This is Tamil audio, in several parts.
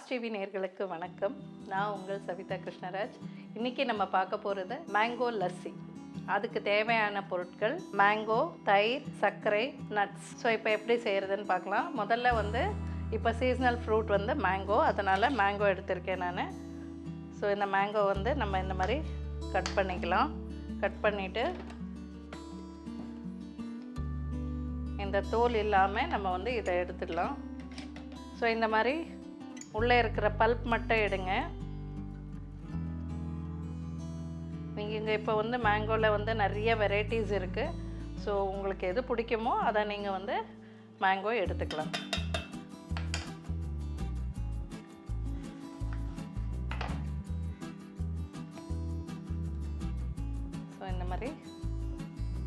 டாக்ஸ் டிவி நேயர்களுக்கு வணக்கம். நான் உங்கள் சவிதா கிருஷ்ணராஜ். இன்றைக்கி நம்ம பார்க்க போகிறது மேங்கோ லஸ்ஸி. அதுக்கு தேவையான பொருட்கள் மேங்கோ, தயிர், சர்க்கரை, நட்ஸ். ஸோ இப்போ எப்படி செய்கிறதுன்னு பார்க்கலாம். முதல்ல இப்போ சீசனல் ஃப்ரூட் மேங்கோ, அதனால் மேங்கோ எடுத்திருக்கேன் நான். ஸோ இந்த மேங்கோ நம்ம இந்த மாதிரி கட் பண்ணிக்கலாம். கட் பண்ணிவிட்டு இந்த தோல் இல்லாமல் நம்ம இதை எடுத்துடலாம். ஸோ இந்த மாதிரி உள்ளே இருக்கிற பல்ப் மட்டும் எடுங்க. நீங்கள் இங்கே இப்போ மேங்கோவில் நிறைய வெரைட்டிஸ் இருக்குது. ஸோ உங்களுக்கு எது பிடிக்குமோ அதை நீங்கள் மேங்கோ எடுத்துக்கலாம். ஸோ இந்த மாதிரி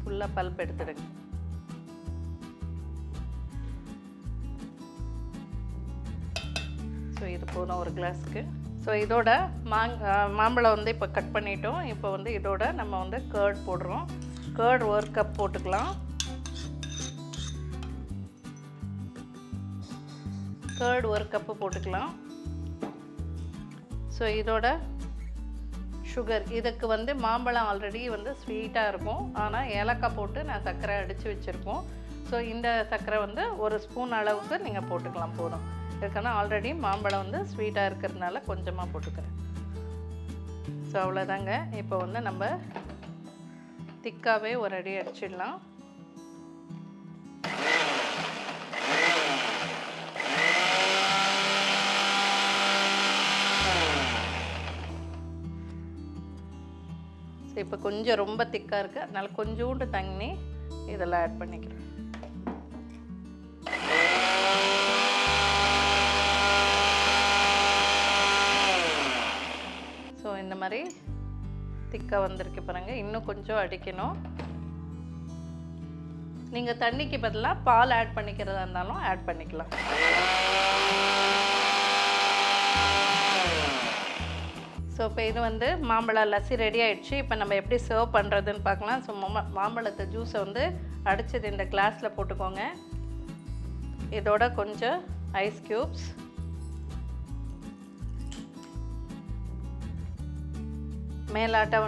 ஃபுல்லாக பல்ப் எடுத்துடுங்க. ஸோ இது போதும் ஒரு கிளாஸுக்கு. ஸோ இதோட மாம்பழம் இப்போ கட் பண்ணிட்டோம். இப்போ இதோட நம்ம கர்ட் போடுறோம். கர்ட் 1 கப் போட்டுக்கலாம். கர்ட் 1 கப்பு போட்டுக்கலாம். ஸோ இதோட சுகர், இதுக்கு மாம்பழம் ஆல்ரெடி ஸ்வீட்டாக இருக்கும். ஆனால் ஏலக்காய் போட்டு நான் சர்க்கரை அடித்து வச்சுருக்கோம். ஸோ இந்த சர்க்கரை 1 ஸ்பூன் அளவுக்கு நீங்கள் போட்டுக்கலாம், போதும். இதுக்கான ஆல்ரெடி மாம்பழம் ஸ்வீட்டாக இருக்கிறதுனால கொஞ்சமாக போட்டுக்கிறேன். ஸோ அவ்வளோதாங்க. இப்போ நம்ம திக்காகவே ஒரு அடி அடிச்சிடலாம். ஸோ இப்போ கொஞ்சம் ரொம்ப திக்காக இருக்குது, அதனால் கொஞ்சோண்டு தண்ணி இதெல்லாம் ஆட் பண்ணிக்கிறேன். ஸோ இந்த மாதிரி திக்காக வந்திருக்கு பாருங்கள். இன்னும் கொஞ்சம் அடிக்கணும். நீங்கள் தண்ணிக்கு பதிலாக பால் ஆட் பண்ணிக்கிறதா இருந்தாலும் ஆட் பண்ணிக்கலாம். ஸோ இப்போ இது மாம்பழ லஸ்ஸி ரெடி ஆகிடுச்சு. இப்போ நம்ம எப்படி சர்வ் பண்ணுறதுன்னு பார்க்கலாம். ஸோ மாம்பழத்தை ஜூஸை அடித்தது இந்த கிளாஸில் போட்டுக்கோங்க. இதோட கொஞ்சம் ஐஸ் க்யூப்ஸ், மேலாட்ட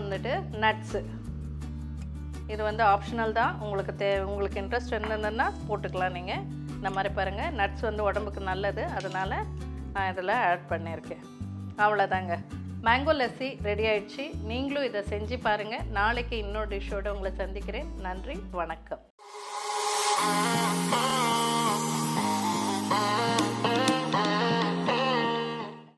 நட்ஸு. இது ஆப்ஷனல் தான். உங்களுக்கு இன்ட்ரெஸ்ட் இருந்ததுன்னா போட்டுக்கலாம். நீங்கள் இந்த மாதிரி பாருங்கள், நட்ஸ் உடம்புக்கு நல்லது, அதனால் நான் இதில் ஆட் பண்ணியிருக்கேன். அவ்வளோதாங்க, மேங்கோ லஸ்ஸி ரெடி ஆகிடுச்சு. நீங்களும் இதை செஞ்சு பாருங்கள். நாளைக்கு இன்னொரு டிஷ்ஷோடு உங்களை சந்திக்கிறேன். நன்றி, வணக்கம்.